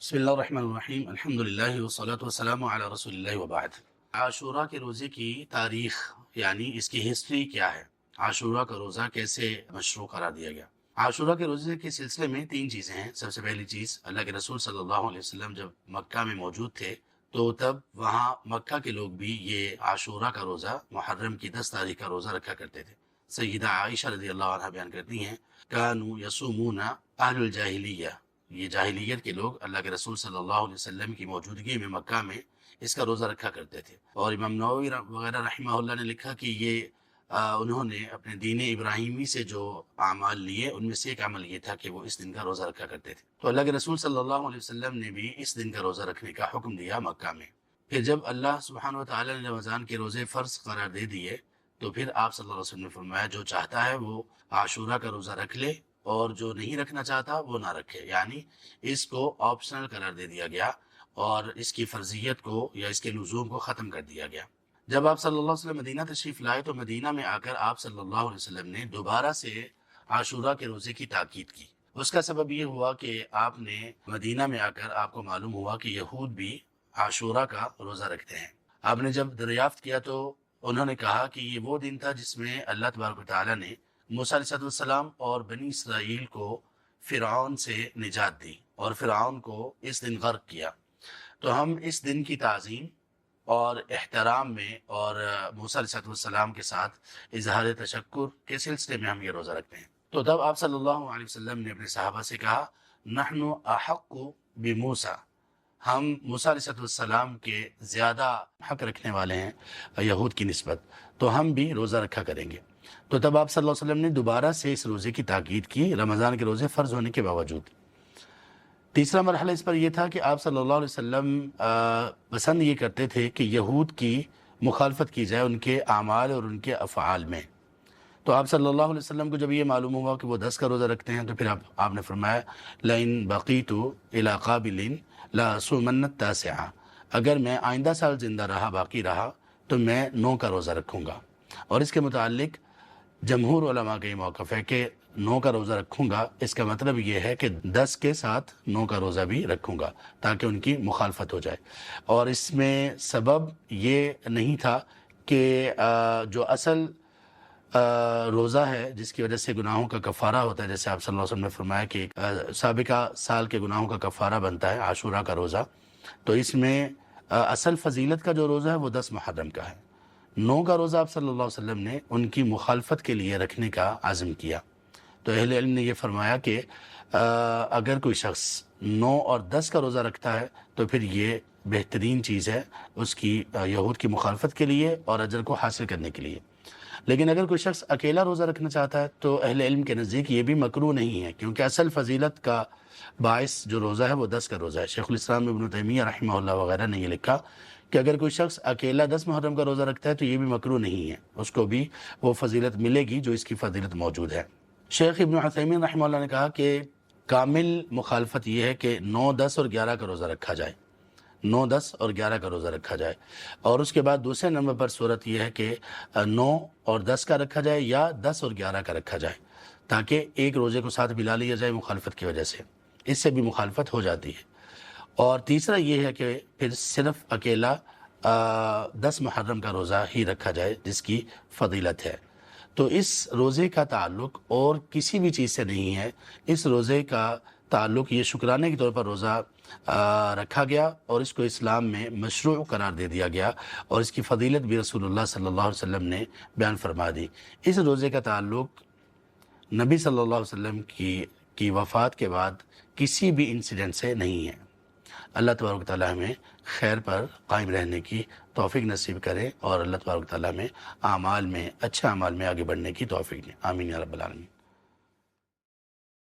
بسم اللہ الرحمن الرحیم الحمدللہ والصلاة والسلام علی رسول اللہ وبعد۔ عاشوراء کے روزے کی تاریخ یعنی اس کی ہسٹری کیا ہے؟ عاشوراء کا روزہ کیسے مشروع قرار دیا گیا؟ عاشوراء کے روزے کے سلسلے میں تین چیزیں ہیں۔ سب سے پہلی چیز، اللہ کے رسول صلی اللہ علیہ وسلم جب مکہ میں موجود تھے تو تب وہاں مکہ کے لوگ بھی یہ عاشوراء کا روزہ، محرم کی 10 تاریخ کا روزہ رکھا کرتے تھے۔ سیدہ عائشہ رضی اللہ عنہ بیان کرتی ہیں، کانوا یصومون اہل الجاہلیہ، یہ جاہلیت کے لوگ اللہ کے رسول صلی اللہ علیہ وسلم کی موجودگی میں مکہ میں اس کا روزہ رکھا کرتے تھے۔ اور امام نووی وغیرہ رحمہ اللہ نے لکھا کہ یہ انہوں نے اپنے دین ابراہیمی سے جو اعمال لیے ان میں سے ایک عمل یہ تھا کہ وہ اس دن کا روزہ رکھا کرتے تھے۔ تو اللہ کے رسول صلی اللہ علیہ وسلم نے بھی اس دن کا روزہ رکھنے کا حکم دیا مکہ میں۔ پھر جب اللہ سبحانہ وتعالی نے رمضان کے روزے فرض قرار دے دیے تو پھر آپ صلی اللہ علیہ وسلم نے فرمایا جو چاہتا ہے وہ عاشوراء کا روزہ رکھ لے اور جو نہیں رکھنا چاہتا وہ نہ رکھے، یعنی اس کو آپشنل قرار دے دیا گیا اور اس کی فرضیت کو یا اس کے لزوم کو ختم کر دیا گیا۔ جب آپ صلی اللہ علیہ وسلم مدینہ تشریف لائے تو مدینہ میں آ کر آپ صلی اللہ علیہ وسلم نے دوبارہ سے عاشوراء کے روزے کی تاکید کی۔ اس کا سبب یہ ہوا کہ آپ نے مدینہ میں آ کر آپ کو معلوم ہوا کہ یہود بھی عاشوراء کا روزہ رکھتے ہیں۔ آپ نے جب دریافت کیا تو انہوں نے کہا کہ یہ وہ دن تھا جس میں اللہ تبارک و تعالیٰ نے موسیٰ علیہ السلام اور بنی اسرائیل کو فرعون سے نجات دی اور فرعون کو اس دن غرق کیا، تو ہم اس دن کی تعظیم اور احترام میں اور موسیٰ علیہ السلام کے ساتھ اظہار تشکر کے سلسلے میں ہم یہ روزہ رکھتے ہیں۔ تو تب آپ صلی اللہ علیہ وسلم نے اپنے صحابہ سے کہا، نحن احق بموسیٰ، ہم موسیٰ علیہ السلام کے زیادہ حق رکھنے والے ہیں یہود کی نسبت، تو ہم بھی روزہ رکھا کریں گے۔ تو تب آپ صلی اللہ علیہ وسلم نے دوبارہ سے اس روزے کی تاکید کی، رمضان کے روزے فرض ہونے کے باوجود۔ تیسرا مرحلہ اس پر یہ تھا کہ آپ صلی اللہ علیہ وسلم پسند یہ کرتے تھے کہ یہود کی مخالفت کی جائے ان کے اعمال اور ان کے افعال میں۔ تو آپ صلی اللہ علیہ وسلم کو جب یہ معلوم ہوا کہ وہ 10 کا روزہ رکھتے ہیں تو پھر آپ نے فرمایا، لَإِن بَقِيتُ إِلَىٰ قَابِلٍ لَأَصُومَنَّ التَّاسِعَ، اگر میں آئندہ سال زندہ رہا، باقی رہا، تو میں 9 کا روزہ رکھوں گا۔ اور اس کے متعلق جمہور علماء کا یہ موقف ہے کہ 9 کا روزہ رکھوں گا، اس کا مطلب یہ ہے کہ 10 کے ساتھ 9 کا روزہ بھی رکھوں گا تاکہ ان کی مخالفت ہو جائے۔ اور اس میں سبب یہ نہیں تھا کہ جو اصل روزہ ہے جس کی وجہ سے گناہوں کا کفارہ ہوتا ہے، جیسے آپ صلی اللہ علیہ وسلم نے فرمایا کہ سابقہ سال کے گناہوں کا کفارہ بنتا ہے عاشوراء کا روزہ، تو اس میں اصل فضیلت کا جو روزہ ہے وہ 10 محرم کا ہے۔ 9 کا روزہ آپ صلی اللہ علیہ وسلم نے ان کی مخالفت کے لیے رکھنے کا عزم کیا۔ تو اہل علم نے یہ فرمایا کہ اگر کوئی شخص 9 اور 10 کا روزہ رکھتا ہے تو پھر یہ بہترین چیز ہے اس کی یہود کی مخالفت کے لیے اور اجر کو حاصل کرنے کے لیے۔ لیکن اگر کوئی شخص اکیلا روزہ رکھنا چاہتا ہے تو اہل علم کے نزدیک یہ بھی مکروہ نہیں ہے، کیونکہ اصل فضیلت کا باعث جو روزہ ہے وہ 10 کا روزہ ہے۔ شیخ الاسلام ابن تیمیہ رحمہ اللہ وغیرہ نے یہ لکھا کہ اگر کوئی شخص اکیلا 10 محرم کا روزہ رکھتا ہے تو یہ بھی مکروہ نہیں ہے، اس کو بھی وہ فضیلت ملے گی جو اس کی فضیلت موجود ہے۔ شیخ ابن عثیمین رحمہ اللہ نے کہا کہ کامل مخالفت یہ ہے کہ 9، 10 اور 11 کا روزہ رکھا جائے، 9، 10 اور 11 کا روزہ رکھا جائے، اور اس کے بعد دوسرے نمبر پر صورت یہ ہے کہ 9 اور 10 کا رکھا جائے یا 10 اور 11 کا رکھا جائے، تاکہ ایک روزے کو ساتھ ملا لیا جائے مخالفت کی وجہ سے، اس سے بھی مخالفت ہو جاتی ہے۔ اور تیسرا یہ ہے کہ پھر صرف اکیلا 10 محرم کا روزہ ہی رکھا جائے جس کی فضیلت ہے۔ تو اس روزے کا تعلق اور کسی بھی چیز سے نہیں ہے، اس روزے کا تعلق یہ شکرانے کے طور پر روزہ رکھا گیا اور اس کو اسلام میں مشروع قرار دے دیا گیا، اور اس کی فضیلت بھی رسول اللہ صلی اللہ علیہ وسلم نے بیان فرما دی۔ اس روزے کا تعلق نبی صلی اللہ علیہ وسلم کی وفات کے بعد کسی بھی انسیڈنٹ سے نہیں ہے۔ اللہ تبارک و تعالیٰ ہمیں خیر پر قائم رہنے کی توفیق نصیب کرے اور اللہ تبارک و تعالیٰ ہمیں اعمال میں، اچھے اعمال میں آگے بڑھنے کی توفیق دے۔ آمین یا رب العالمین۔